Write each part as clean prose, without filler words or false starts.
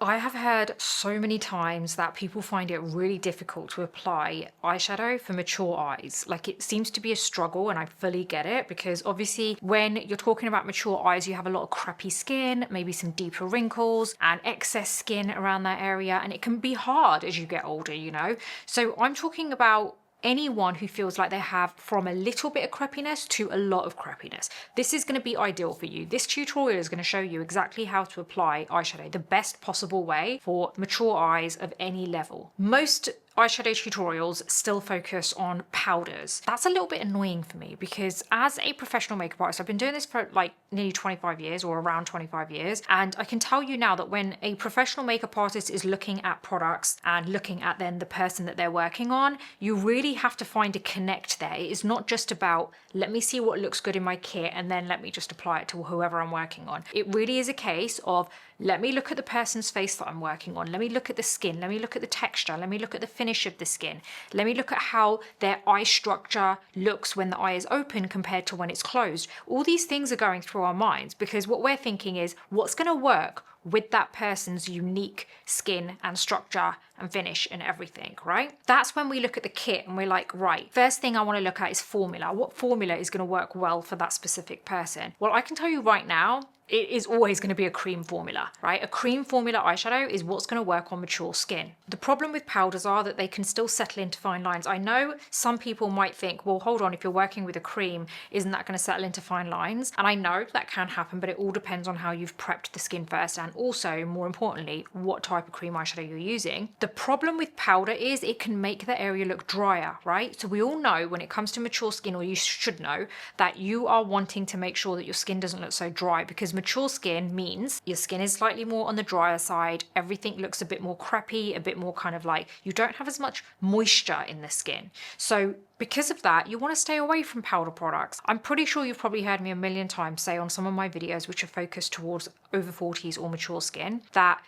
I have heard so many times that people find it really difficult to apply eyeshadow for mature eyes. Like, it seems to be a struggle, and I fully get it, because obviously when you're talking about mature eyes, you have a lot of crappy skin, maybe some deeper wrinkles and excess skin around that area, and it can be hard as you get older, you know? So I'm talking about anyone who feels like they have from a little bit of crappiness to a lot of crappiness. This is going to be ideal for you. This tutorial is going to show you exactly how to apply eyeshadow the best possible way for mature eyes of any level. Most eyeshadow tutorials still focus on powders. That's a little bit annoying for me, because as a professional makeup artist, I've been doing this for like nearly 25 years or around 25 years. And I can tell you now that when a professional makeup artist is looking at products and looking at then the person that they're working on, you really have to find a connect there. It is not just about, let me see what looks good in my kit and then let me just apply it to whoever I'm working on. It really is a case of, let me look at the person's face that I'm working on. Let me look at the skin. Let me look at the texture. Let me look at the finish of the skin. Let me look at how their eye structure looks when the eye is open compared to when it's closed. All these things are going through our minds, because what we're thinking is, what's going to work with that person's unique skin and structure and finish and everything, right? That's when we look at the kit and we're like, right, first thing I want to look at is formula. What formula is going to work well for that specific person? Well, I can tell you right now, it is always going to be a cream formula, right? A cream formula eyeshadow is what's going to work on mature skin. The problem with powders are that they can still settle into fine lines. I know some people might think, well, hold on, if you're working with a cream, isn't that going to settle into fine lines? And I know that can happen, but it all depends on how you've prepped the skin first, and also, more importantly, what type of cream eyeshadow you're using. The problem with powder is it can make the area look drier, right? So we all know when it comes to mature skin, or you should know, that you are wanting to make sure that your skin doesn't look so dry, because mature skin means your skin is slightly more on the drier side. Everything looks a bit more crappy, a bit more kind of like, you don't have as much moisture in the skin. So because of that, you want to stay away from powder products. I'm pretty sure you've probably heard me a million times say on some of my videos, which are focused towards over 40s or mature skin, that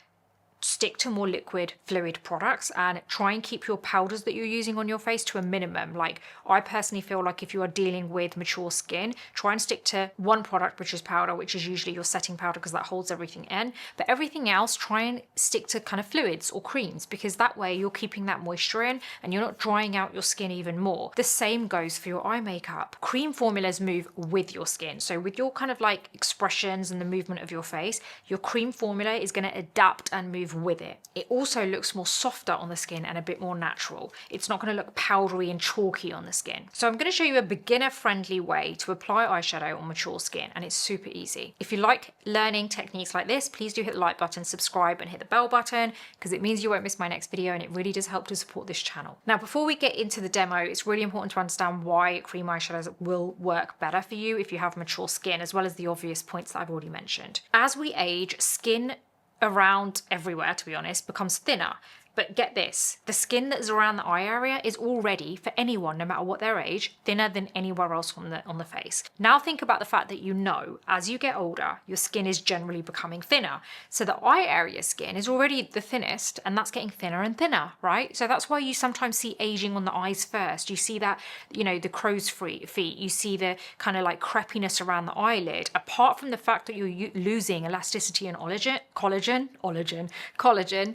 stick to more liquid fluid products and try and keep your powders that you're using on your face to a minimum. Like, I personally feel like if you are dealing with mature skin, try and stick to one product, which is powder, which is usually your setting powder, because that holds everything in. But everything else, try and stick to kind of fluids or creams, because that way you're keeping that moisture in and you're not drying out your skin even more. The same goes for your eye makeup. Cream formulas move with your skin. So with your kind of like expressions and the movement of your face, your cream formula is going to adapt and move with it. It also looks more softer on the skin and a bit more natural. It's not going to look powdery and chalky on the skin. So I'm going to show you a beginner friendly way to apply eyeshadow on mature skin, and it's super easy. If you like learning techniques like this, please do hit the like button, subscribe and hit the bell button, because it means you won't miss my next video, and it really does help to support this channel. Now, before we get into the demo, it's really important to understand why cream eyeshadows will work better for you if you have mature skin, as well as the obvious points that I've already mentioned. As we age, skin around everywhere, to be honest, becomes thinner. But get this, the skin that is around the eye area is already, for anyone, no matter what their age, thinner than anywhere else on the face. Now think about the fact that, you know, as you get older, your skin is generally becoming thinner. So the eye area skin is already the thinnest, and that's getting thinner and thinner, right? So that's why you sometimes see aging on the eyes first. You see that, you know, the crow's feet. You see the kind of like crepiness around the eyelid. Apart from the fact that you're losing elasticity and collagen,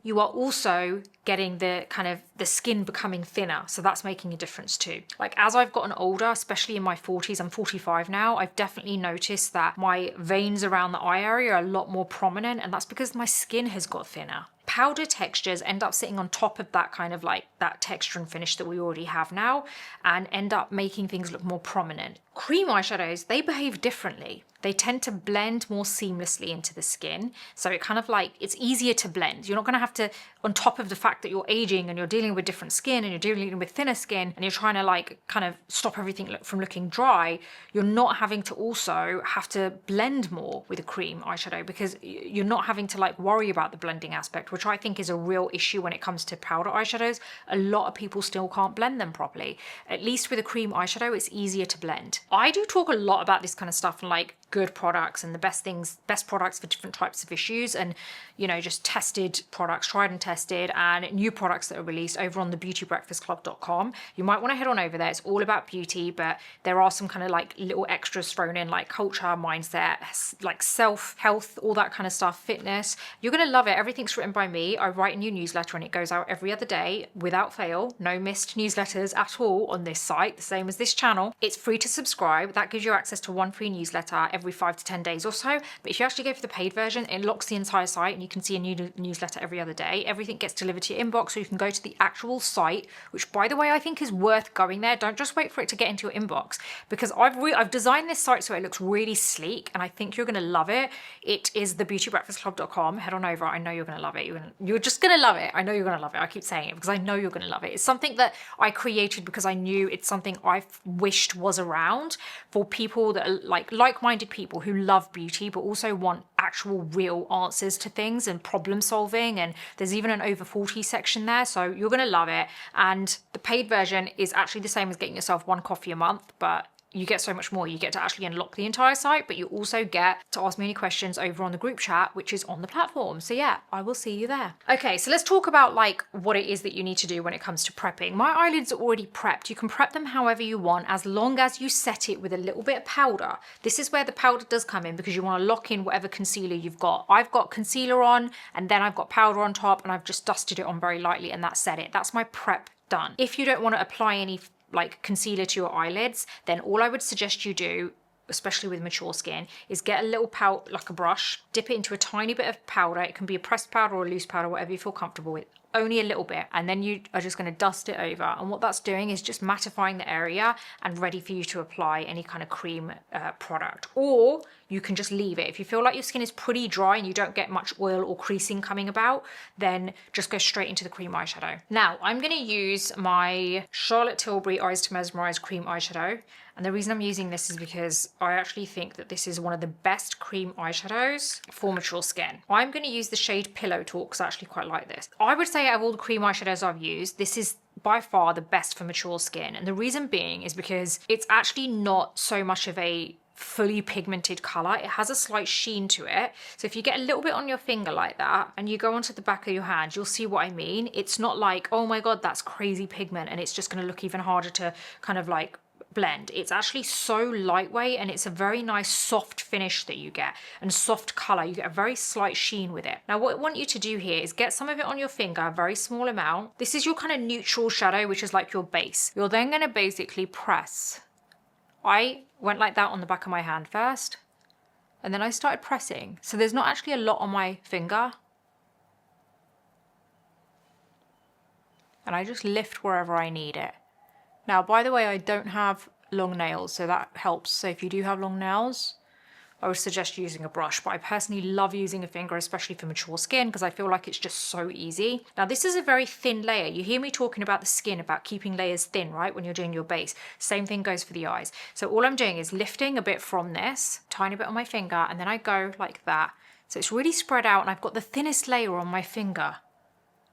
you are also getting the kind of the skin becoming thinner. So that's making a difference too. Like, as I've gotten older, especially in my 40s, I'm 45 now, I've definitely noticed that my veins around the eye area are a lot more prominent, and that's because my skin has got thinner. Powder textures end up sitting on top of that kind of like that texture and finish that we already have now, and end up making things look more prominent. Cream eyeshadows, they behave differently. They tend to blend more seamlessly into the skin. So it kind of like, it's easier to blend. You're not going to have to, on top of the fact that you're aging and you're dealing with different skin and you're dealing with thinner skin and you're trying to like kind of stop everything from looking dry, you're not having to also have to blend more with a cream eyeshadow, because you're not having to like worry about the blending aspect, which I think is a real issue when it comes to powder eyeshadows. A lot of people still can't blend them properly. At least with a cream eyeshadow, it's easier to blend. I do talk a lot about this kind of stuff, and like good products and the best products for different types of issues, and you know, just tested products, tried and tested, and new products that are released over on the beautybreakfastclub.com. You might want to head on over there. It's all about beauty, but there are some kind of like little extras thrown in, like culture, mindset, like self-health, all that kind of stuff, fitness. You're gonna love it. Everything's written by me. I write a new newsletter and it goes out every other day without fail. No missed newsletters at all on this site, the same as this channel. It's free to subscribe. That gives you access to one free newsletter every 5 to 10 days or so. But if you actually go for the paid version, it locks the entire site and you can see a new newsletter every other day. Everything gets delivered to your inbox, so you can go to the actual site, which by the way, I think is worth going there. Don't just wait for it to get into your inbox, because I've designed this site so it looks really sleek and I think you're gonna love it. It is the beautybreakfastclub.com. Head on over. I know you're gonna love it. You're just gonna love it. I know you're gonna love it. I keep saying it because I know you're gonna love it. It's something that I created because I knew it's something I've wished was around for people that are like-minded people who love beauty but also want actual real answers to things and problem solving. And there's even an over 40 section there, so you're gonna love it. And the paid version is actually the same as getting yourself one coffee a month, but you get so much more. You get to actually unlock the entire site, but you also get to ask me any questions over on the group chat, which is on the platform. So yeah, I will see you there. Okay, so let's talk about like what it is that you need to do when it comes to prepping. My eyelids are already prepped. You can prep them however you want, as long as you set it with a little bit of powder. This is where the powder does come in, because you want to lock in whatever concealer you've got. I've got concealer on, and then I've got powder on top, and I've just dusted it on very lightly, and that's set it. That's my prep done. If you don't want to apply any like concealer to your eyelids, then all I would suggest you do, especially with mature skin, is get a little powder, like a brush, dip it into a tiny bit of powder. It can be a pressed powder or a loose powder, whatever you feel comfortable with. Only a little bit, and then you are just going to dust it over, and what that's doing is just mattifying the area and ready for you to apply any kind of cream product. Or you can just leave it. If you feel like your skin is pretty dry and you don't get much oil or creasing coming about, then just go straight into the cream eyeshadow. Now I'm going to use my Charlotte Tilbury Eyes to Mesmerize cream eyeshadow. And the reason I'm using this is because I actually think that this is one of the best cream eyeshadows for mature skin. I'm going to use the shade Pillow Talk because I actually quite like this. I would say out of all the cream eyeshadows I've used, this is by far the best for mature skin. And the reason being is because it's actually not so much of a fully pigmented color. It has a slight sheen to it. So if you get a little bit on your finger like that and you go onto the back of your hand, you'll see what I mean. It's not like, oh my God, that's crazy pigment, and it's just going to look even harder to kind of like blend. It's actually so lightweight, and it's a very nice soft finish that you get, and soft color. You get a very slight sheen with it. Now what I want you to do here is get some of it on your finger, a very small amount. This is your kind of neutral shadow, which is like your base. You're then going to basically press. I went like that on the back of my hand first, and then I started pressing. So there's not actually a lot on my finger, and I just lift wherever I need it. Now, by the way, I don't have long nails, so that helps. So if you do have long nails, I would suggest using a brush, but I personally love using a finger, especially for mature skin, because I feel like it's just so easy. Now, this is a very thin layer. You hear me talking about the skin, about keeping layers thin, right, when you're doing your base. Same thing goes for the eyes. So all I'm doing is lifting a bit from this, tiny bit on my finger, and then I go like that. So it's really spread out, and I've got the thinnest layer on my finger.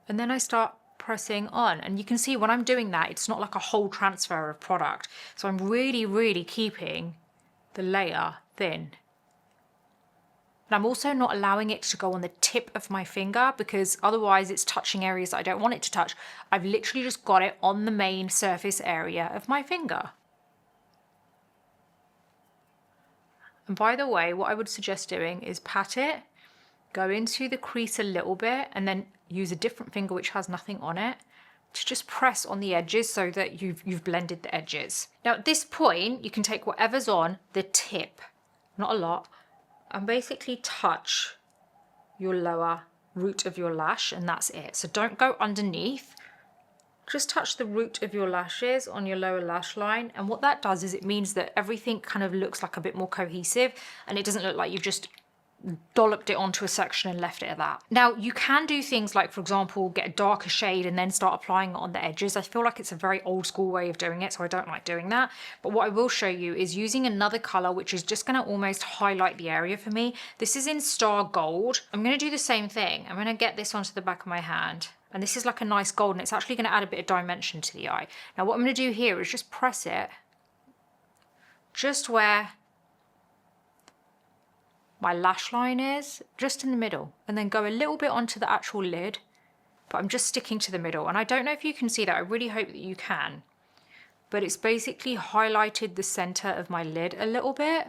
And then I start pressing on, and you can see when I'm doing that, it's not like a whole transfer of product. So I'm really keeping the layer thin. And I'm also not allowing it to go on the tip of my finger, because otherwise it's touching areas that I don't want it to touch. I've literally just got it on the main surface area of my finger. And by the way, what I would suggest doing is pat it, go into the crease a little bit, and then use a different finger which has nothing on it to just press on the edges so that you've blended the edges. Now at this point, you can take whatever's on the tip, not a lot, and basically touch your lower root of your lash, and that's it. So don't go underneath, just touch the root of your lashes on your lower lash line, and what that does is it means that everything kind of looks like a bit more cohesive, and it doesn't look like you've just dolloped it onto a section and left it at that. Now you can do things like, for example, get a darker shade and then start applying it on the edges. I feel like it's a very old school way of doing it, so I don't like doing that. But what I will show you is using another color, which is just going to almost highlight the area for me. This is in Star Gold. I'm going to do the same thing. I'm going to get this onto the back of my hand, and this is like a nice gold, and it's actually going to add a bit of dimension to the eye. Now what I'm going to do here is just press it just where my lash line is, just in the middle, and then go a little bit onto the actual lid, but I'm just sticking to the middle. And I don't know if you can see that, I really hope that you can, but it's basically highlighted the center of my lid a little bit,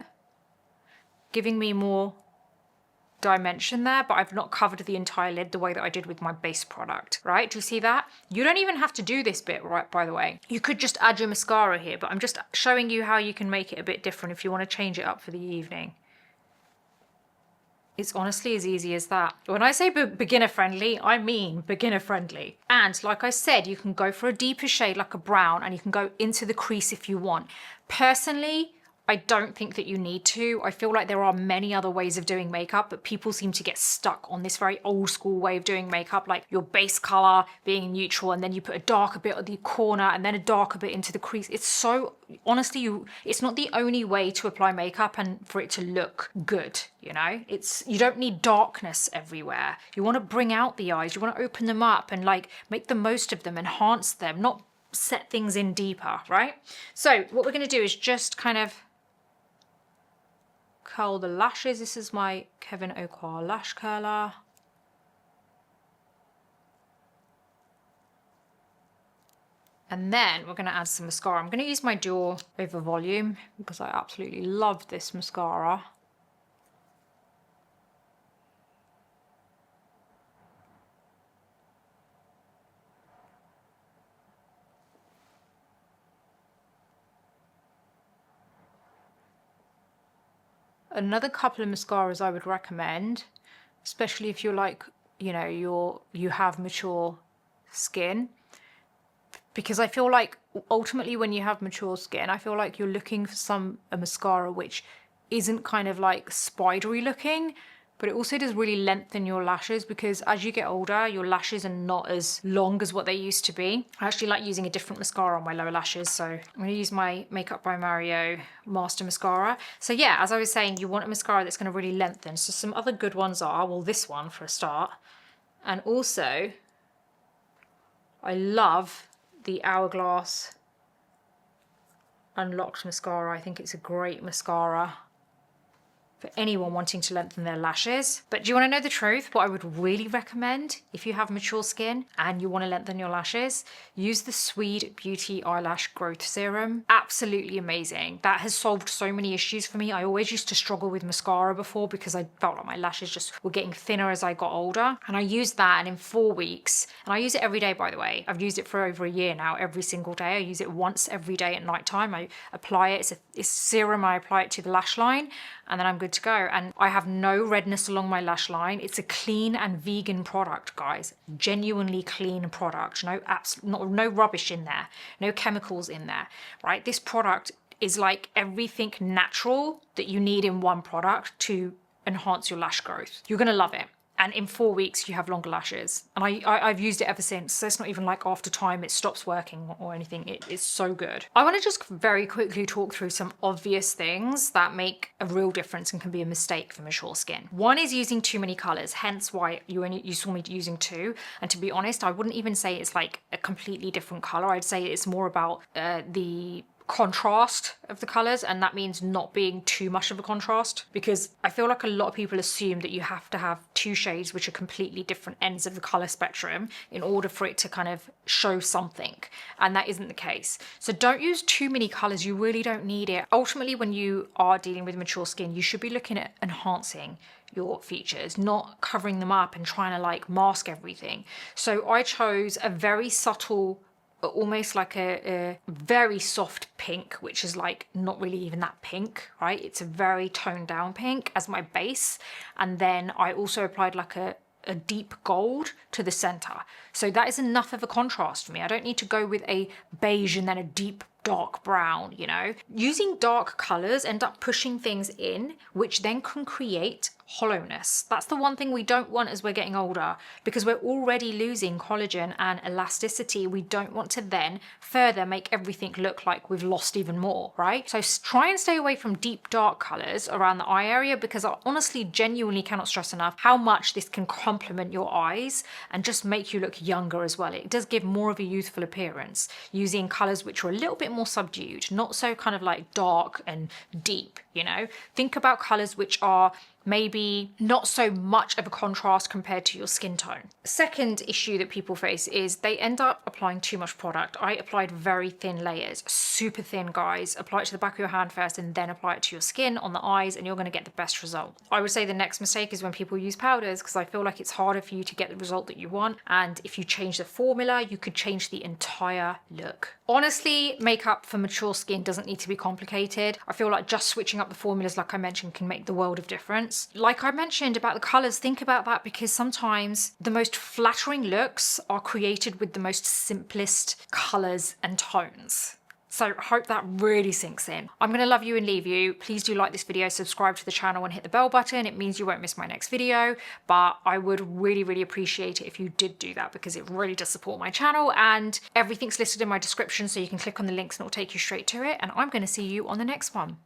giving me more dimension there, but I've not covered the entire lid the way that I did with my base product, right? Do you see that? You don't even have to do this bit, right, by the way. You could just add your mascara here, but I'm just showing you how you can make it a bit different if you want to change it up for the evening. It's honestly as easy as that. When I say beginner friendly, I mean beginner friendly. And like I said, you can go for a deeper shade like a brown, and you can go into the crease if you want. Personally, I don't think that you need to. I feel like there are many other ways of doing makeup, but people seem to get stuck on this very old school way of doing makeup, like your base color being neutral, and then you put a darker bit at the corner and then a darker bit into the crease. It's so, honestly, it's not the only way to apply makeup and for it to look good, you know? You don't need darkness everywhere. You want to bring out the eyes, you want to open them up and like make the most of them, enhance them, not set things in deeper, right? So what we're going to do is just kind of curl the lashes. This is my Kevyn Aucoin lash curler. And then we're going to add some mascara. I'm going to use my Dual Over Volume because I absolutely love this mascara. Another couple of mascaras I would recommend, especially if you're like, you know, you have mature skin, because I feel like ultimately when you have mature skin, I feel like you're looking for a mascara which isn't kind of like spidery looking, but it also does really lengthen your lashes, because as you get older, your lashes are not as long as what they used to be. I actually like using a different mascara on my lower lashes, so I'm going to use my Makeup by Mario Master Mascara. So yeah, as I was saying, you want a mascara that's going to really lengthen. So some other good ones are, well, this one for a start, and also I love the Hourglass Unlocked Mascara. I think it's a great mascara for anyone wanting to lengthen their lashes. But do you want to know the truth? What I would really recommend if you have mature skin and you want to lengthen your lashes, use the Swede Beauty Eyelash Growth Serum. Absolutely amazing. That has solved so many issues for me. I always used to struggle with mascara before because I felt like my lashes just were getting thinner as I got older. And I used that, and in 4 weeks, and I use it every day, by the way. I've used it for over a year now, every single day. I use it once every day at night time. I apply it, it's serum, I apply it to the lash line, and then I'm good to go. And I have no redness along my lash line. It's a clean and vegan product, guys. Genuinely clean product. No rubbish in there. No chemicals in there, right? This product is like everything natural that you need in one product to enhance your lash growth. You're gonna love it. And in 4 weeks, you have longer lashes. And I've used it ever since. So it's not even like after time it stops working or anything. It is so good. I want to just very quickly talk through some obvious things that make a real difference and can be a mistake for mature skin. One is using too many colors, hence why you saw me using 2. And to be honest, I wouldn't even say it's like a completely different color. I'd say it's more about the contrast of the colors, and that means not being too much of a contrast, because I feel like a lot of people assume that you have to have 2 shades which are completely different ends of the color spectrum in order for it to kind of show something, and that isn't the case. So don't use too many colors, you really don't need it. Ultimately, when you are dealing with mature skin, you should be looking at enhancing your features, not covering them up and trying to like mask everything. So I chose a very subtle, almost like a very soft pink, which is like not really even that pink, right? It's a very toned down pink as my base. And then I also applied like a deep gold to the center. So that is enough of a contrast for me. I don't need to go with a beige and then a deep dark brown, you know? Using dark colors end up pushing things in, which then can create hollowness. That's the one thing we don't want as we're getting older, because we're already losing collagen and elasticity. We don't want to then further make everything look like we've lost even more, right? So try and stay away from deep dark colors around the eye area, because I honestly genuinely cannot stress enough how much this can complement your eyes and just make you look younger as well. It does give more of a youthful appearance using colors which are a little bit more subdued, not so kind of like dark and deep, you know? Think about colors which are maybe not so much of a contrast compared to your skin tone. Second issue that people face is they end up applying too much product. I applied very thin layers, super thin, guys. Apply it to the back of your hand first and then apply it to your skin, on the eyes, and you're going to get the best result. I would say the next mistake is when people use powders, because I feel like it's harder for you to get the result that you want, and if you change the formula, you could change the entire look. Honestly, makeup for mature skin doesn't need to be complicated. I feel like just switching up the formulas, like I mentioned, can make the world of difference. Like I mentioned about the colors, think about that, because sometimes the most flattering looks are created with the most simplest colors and tones. So I hope that really sinks in. I'm going to love you and leave you. Please do like this video, subscribe to the channel and hit the bell button. It means you won't miss my next video, but I would really, really appreciate it if you did do that, because it really does support my channel, and everything's listed in my description, so you can click on the links and it'll take you straight to it. And I'm going to see you on the next one.